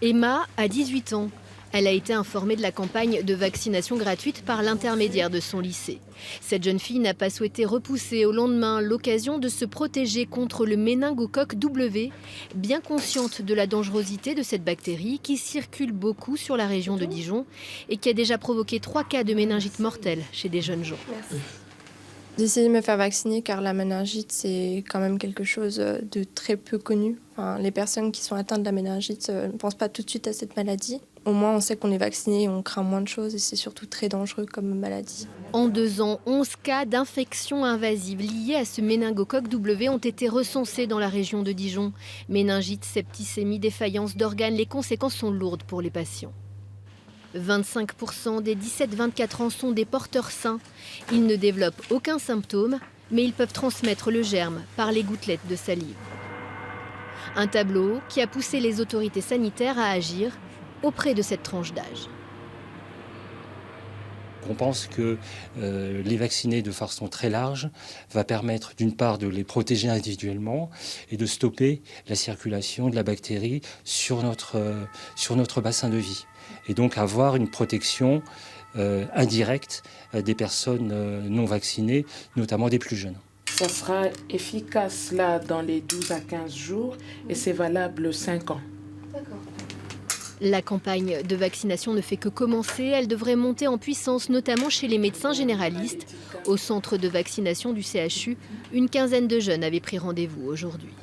Emma a 18 ans. Elle a été informée de la campagne de vaccination gratuite par l'intermédiaire de son lycée. Cette jeune fille n'a pas souhaité repousser au lendemain l'occasion de se protéger contre le méningocoque W, bien consciente de la dangerosité de cette bactérie qui circule beaucoup sur la région de Dijon et qui a déjà provoqué 3 cas de méningite mortelle chez des jeunes gens. J'ai essayé de me faire vacciner car la méningite, c'est quand même quelque chose de très peu connu. Enfin, les personnes qui sont atteintes de la méningite ne pensent pas tout de suite à cette maladie. Au moins, on sait qu'on est vacciné et on craint moins de choses et c'est surtout très dangereux comme maladie. En 2 ans, 11 cas d'infections invasives liées à ce méningocoque W ont été recensés dans la région de Dijon. Méningite, septicémie, défaillance d'organes, les conséquences sont lourdes pour les patients. 25% des 17-24 ans sont des porteurs sains. Ils ne développent aucun symptôme, mais ils peuvent transmettre le germe par les gouttelettes de salive. Un tableau qui a poussé les autorités sanitaires à agir auprès de cette tranche d'âge. On pense que les vacciner de façon très large va permettre d'une part de les protéger individuellement et de stopper la circulation de la bactérie sur notre bassin de vie. Et donc avoir une protection indirecte des personnes non vaccinées, notamment des plus jeunes. Ça sera efficace là dans les 12 à 15 jours et c'est valable 5 ans. La campagne de vaccination ne fait que commencer. Elle devrait monter en puissance, notamment chez les médecins généralistes. Au centre de vaccination du CHU, une quinzaine de jeunes avaient pris rendez-vous aujourd'hui.